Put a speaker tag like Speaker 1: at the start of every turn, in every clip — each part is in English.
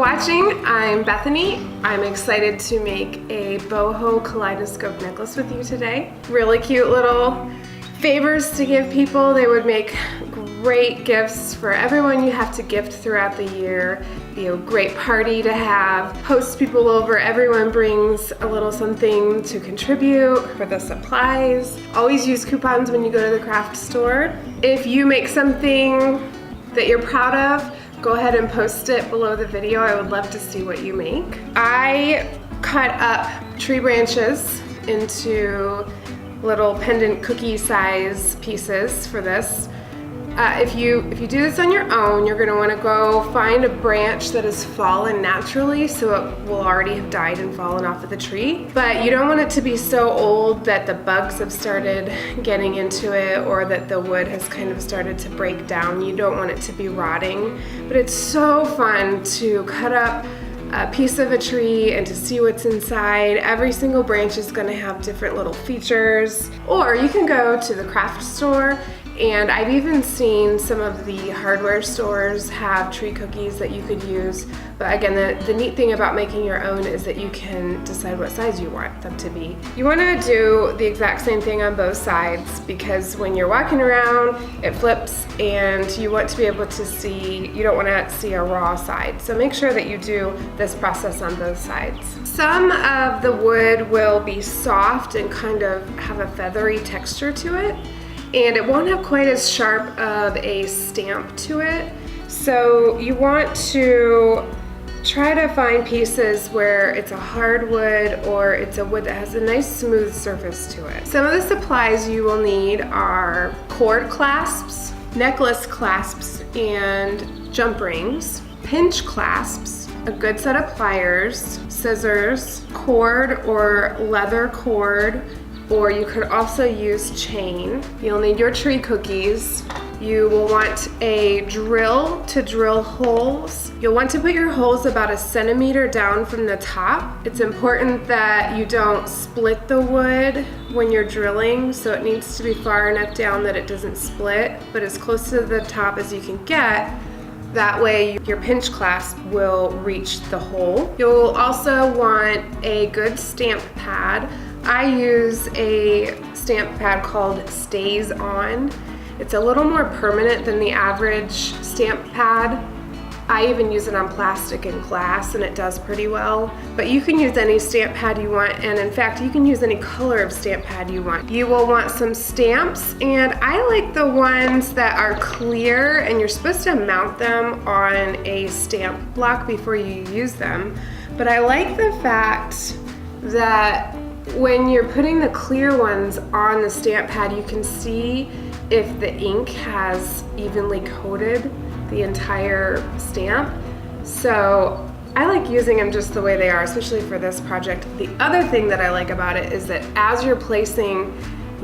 Speaker 1: watching. I'm Bethany. I'm excited to make a Boho Kaleidoscope necklace with you today. Really cute little favors to give people. They would make great gifts for everyone you have to gift throughout the year. Be a great party to have, host people over. Everyone brings a little something to contribute for the supplies. Always use coupons when you go to the craft store. If you make something that you're proud of, go ahead and post it below the video. I would love to see what you make. I cut up tree branches into little pendant cookie size pieces for this. If you do this on your own, you're gonna wanna go find a branch that has fallen naturally, so it will already have died and fallen off of the tree. But you don't want it to be so old that the bugs have started getting into it or that the wood has kind of started to break down. You don't want it to be rotting. But it's so fun to cut up a piece of a tree and to see what's inside. Every single branch is gonna have different little features. Or you can go to the craft store, and I've even seen some of the hardware stores have tree cookies that you could use. But again, the neat thing about making your own is that you can decide what size you want them to be. You wanna do the exact same thing on both sides, because when you're walking around, it flips and you want to be able to see, you don't wanna see a raw side. So make sure that you do this process on both sides. Some of the wood will be soft and kind of have a feathery texture to it, and it won't have quite as sharp of a stamp to it. So you want to try to find pieces where it's a hardwood or it's a wood that has a nice smooth surface to it. Some of the supplies you will need are cord clasps, necklace clasps, and jump rings, pinch clasps, a good set of pliers, scissors, cord or leather cord, or you could also use chain. You'll need your tree cookies. You will want a drill to drill holes. You'll want to put your holes about 1 centimeter down from the top. It's important that you don't split the wood when you're drilling, so it needs to be far enough down that it doesn't split, but as close to the top as you can get. That way your pinch clasp will reach the hole. You'll also want a good stamp pad. I use a stamp pad called Stays On. It's a little more permanent than the average stamp pad. I even use it on plastic and glass, and it does pretty well. But you can use any stamp pad you want, and in fact, you can use any color of stamp pad you want. You will want some stamps, and I like the ones that are clear, and you're supposed to mount them on a stamp block before you use them. But I like the fact that when you're putting the clear ones on the stamp pad, you can see if the ink has evenly coated the entire stamp. So I like using them just the way they are, especially for this project. The other thing that I like about it is that as you're placing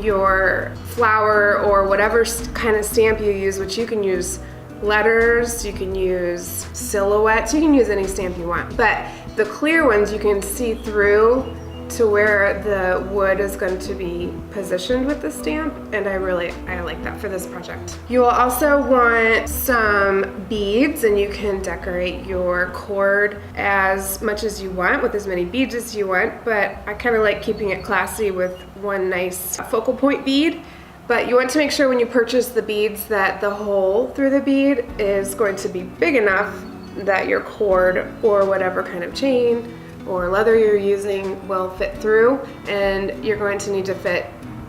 Speaker 1: your flower or whatever kind of stamp you use, which you can use letters, you can use silhouettes, you can use any stamp you want. But the clear ones you can see through to where the wood is going to be positioned with the stamp, and I like that for this project. You will also want some beads, and you can decorate your cord as much as you want with as many beads as you want, but I kind of like keeping it classy with one nice focal point bead. But you want to make sure when you purchase the beads that the hole through the bead is going to be big enough that your cord or whatever kind of chain or leather you're using will fit through, and you're going to need to fit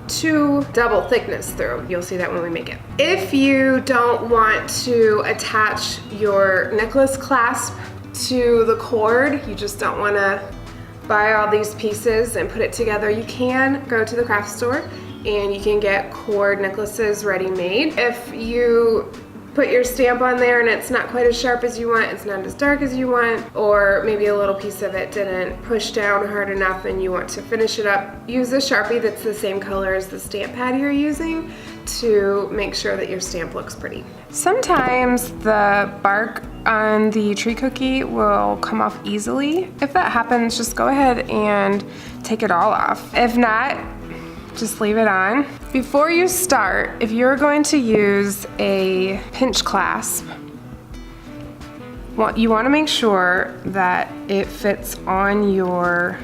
Speaker 1: 2 double thickness through. You'll see that when we make it. If you don't want to attach your necklace clasp to the cord, you just don't want to buy all these pieces and put it together, you can go to the craft store and you can get cord necklaces ready-made. If you put your stamp on there and it's not quite as sharp as you want, it's not as dark as you want, or maybe a little piece of it didn't push down hard enough and you want to finish it up, use a Sharpie that's the same color as the stamp pad you're using to make sure that your stamp looks pretty. Sometimes the bark on the tree cookie will come off easily. If that happens, just go ahead and take it all off. If not, just leave it on. Before you start, if you're going to use a pinch clasp, You want to make sure that it fits on your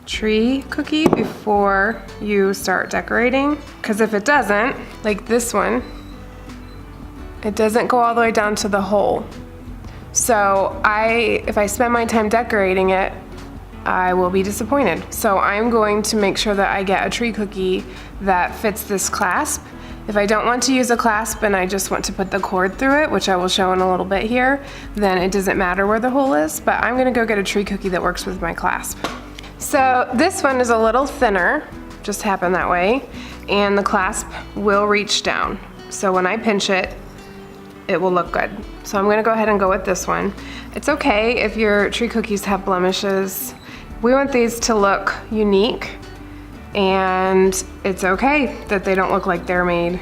Speaker 1: tree cookie before you start decorating, because if it doesn't, like this one, it doesn't go all the way down to the hole. So if I spend my time decorating it, I will be disappointed. So I'm going to make sure that I get a tree cookie that fits this clasp. If I don't want to use a clasp and I just want to put the cord through it, which I will show in a little bit here, then it doesn't matter where the hole is, but I'm gonna go get a tree cookie that works with my clasp. So this one is a little thinner, just happened that way, and the clasp will reach down. So when I pinch it, it will look good. So I'm gonna go ahead and go with this one. It's okay if your tree cookies have blemishes. We want these to look unique, and it's okay that they don't look like they're made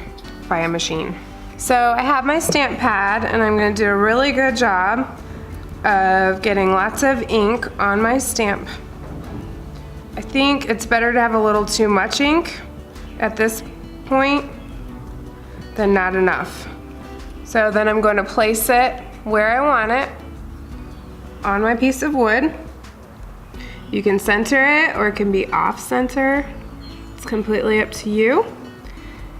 Speaker 1: by a machine. So I have my stamp pad, and I'm gonna do a really good job of getting lots of ink on my stamp. I think it's better to have a little too much ink at this point than not enough. So then I'm going to place it where I want it on my piece of wood. You can center it or it can be off center. It's completely up to you.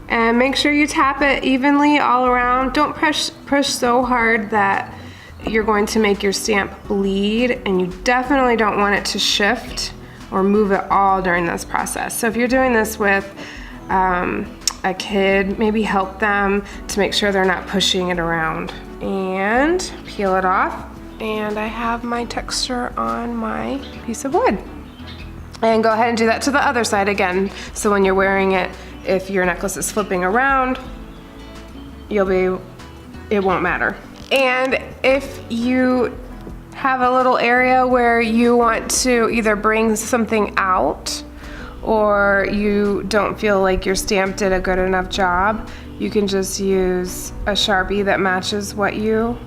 Speaker 1: And make sure you tap it evenly all around. Don't push so hard that you're going to make your stamp bleed, and you definitely don't want it to shift or move at all during this process. So if you're doing this with a kid, maybe help them to make sure they're not pushing it around. And peel it off. And I have my texture on my piece of wood. And go ahead and do that to the other side again. So when you're wearing it, if your necklace is flipping around, it won't matter. And if you have a little area where you want to either bring something out, or you don't feel like your stamp did a good enough job, you can just use a Sharpie that matches what you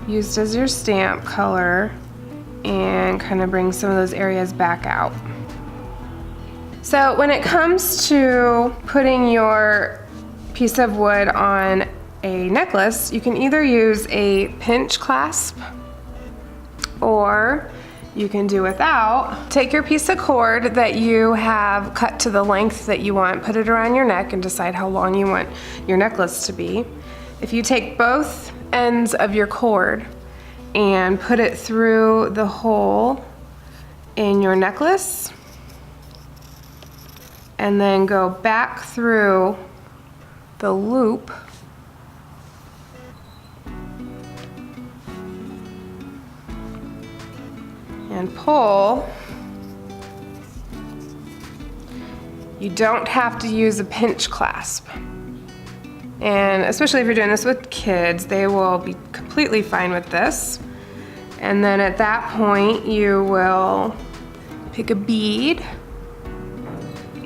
Speaker 1: used as your stamp color and kind of bring some of those areas back out. So when it comes to putting your piece of wood on a necklace, you can either use a pinch clasp or you can do without. Take your piece of cord that you have cut to the length that you want, put it around your neck, and decide how long you want your necklace to be. If you take both ends of your cord and put it through the hole in your necklace, and then go back through the loop, and pull. You don't have to use a pinch clasp. And especially if you're doing this with kids, they will be completely fine with this. And then at that point, you will pick a bead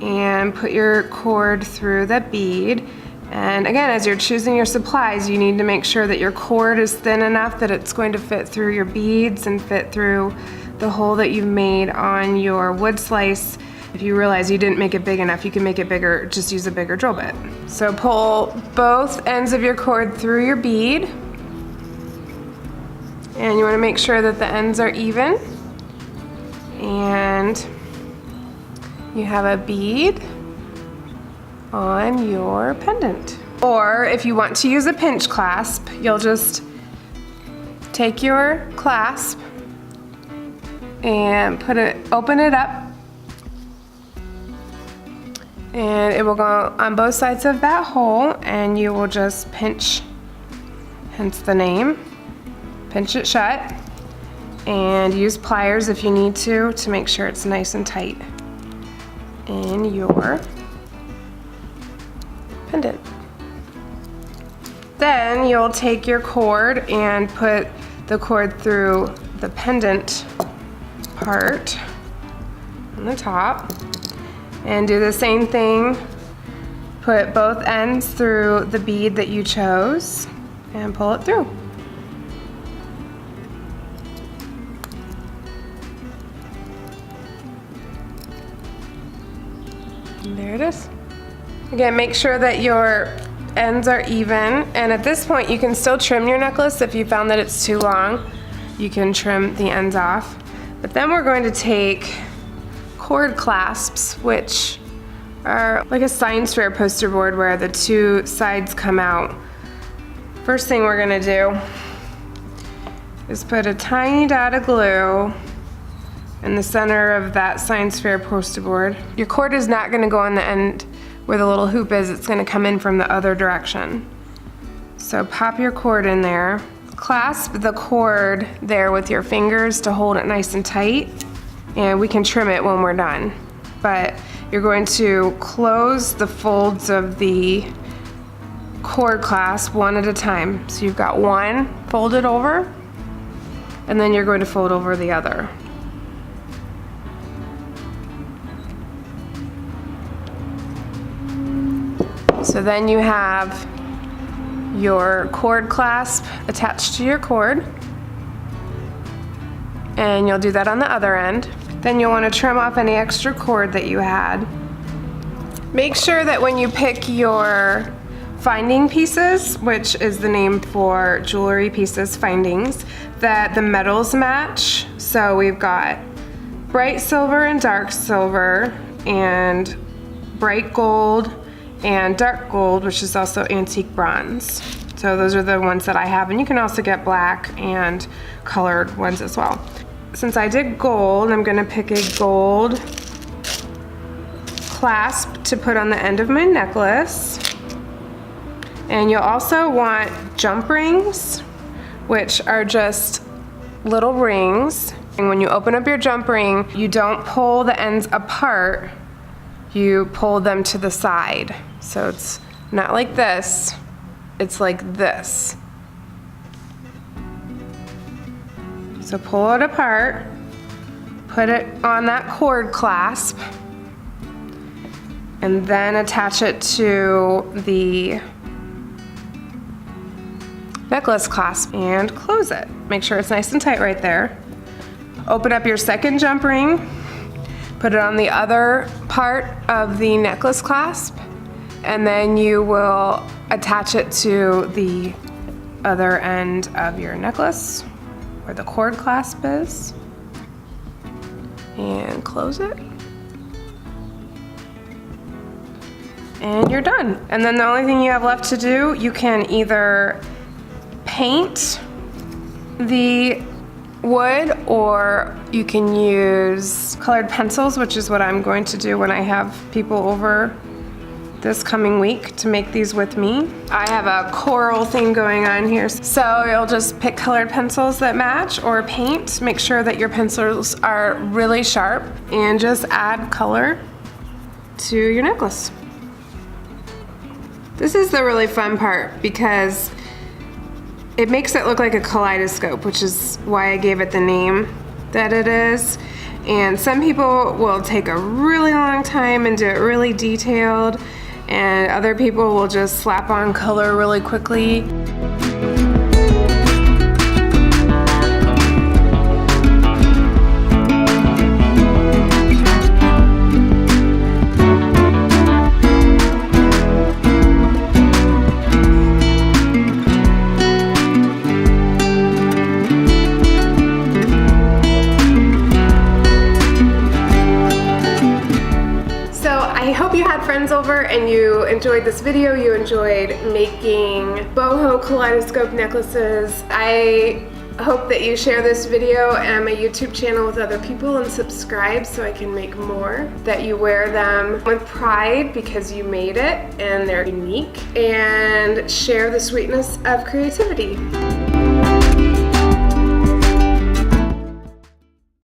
Speaker 1: and put your cord through that bead. And again, as you're choosing your supplies, you need to make sure that your cord is thin enough that it's going to fit through your beads and fit through the hole that you've made on your wood slice. If you realize you didn't make it big enough, you can make it bigger, just use a bigger drill bit. So pull both ends of your cord through your bead, and you want to make sure that the ends are even, and you have a bead on your pendant. Or if you want to use a pinch clasp, you'll just take your clasp and open it up, and it will go on both sides of that hole, and you will just pinch, hence the name, pinch it shut, and use pliers if you need to make sure it's nice and tight in your pendant. Then you'll take your cord and put the cord through the pendant part on the top, and do the same thing. Put both ends through the bead that you chose and pull it through. And there it is. Again, make sure that your ends are even, and at this point you can still trim your necklace. If you found that it's too long, you can trim the ends off. But then we're going to take cord clasps, which are like a science fair poster board where the two sides come out. First thing we're gonna do is put a tiny dot of glue in the center of that science fair poster board. Your cord is not gonna go on the end where the little hoop is, it's gonna come in from the other direction. So pop your cord in there. Clasp the cord there with your fingers to hold it nice and tight, and we can trim it when we're done. But you're going to close the folds of the cord clasp one at a time. So you've got one folded over, and then you're going to fold over the other. So then you have your cord clasp attached to your cord, and you'll do that on the other end. Then you'll want to trim off any extra cord that you had. Make sure that when you pick your finding pieces, which is the name for jewelry pieces, findings, that the metals match. So we've got bright silver and dark silver, and bright gold, and dark gold, which is also antique bronze. So those are the ones that I have, and you can also get black and colored ones as well. Since I did gold, I'm gonna pick a gold clasp to put on the end of my necklace. And you'll also want jump rings, which are just little rings. And when you open up your jump ring, you don't pull the ends apart, you pull them to the side. So it's not like this, it's like this. So pull it apart, put it on that cord clasp, and then attach it to the necklace clasp and close it. Make sure it's nice and tight right there. Open up your second jump ring, put it on the other part of the necklace clasp, and then you will attach it to the other end of your necklace where the cord clasp is, and close it. And you're done. And then the only thing you have left to do, you can either paint the wood, or you can use colored pencils, which is what I'm going to do when I have people over this coming week to make these with me. I have a coral thing going on here, so you'll just pick colored pencils that match, or paint. Make sure that your pencils are really sharp, and just add color to your necklace. This is the really fun part because it makes it look like a kaleidoscope, which is why I gave it the name that it is. And some people will take a really long time and do it really detailed, and other people will just slap on color really quickly. I hope you had friends over and you enjoyed this video, you enjoyed making boho kaleidoscope necklaces. I hope that you share this video and my YouTube channel with other people and subscribe so I can make more, that you wear them with pride because you made it and they're unique, and share the sweetness of creativity.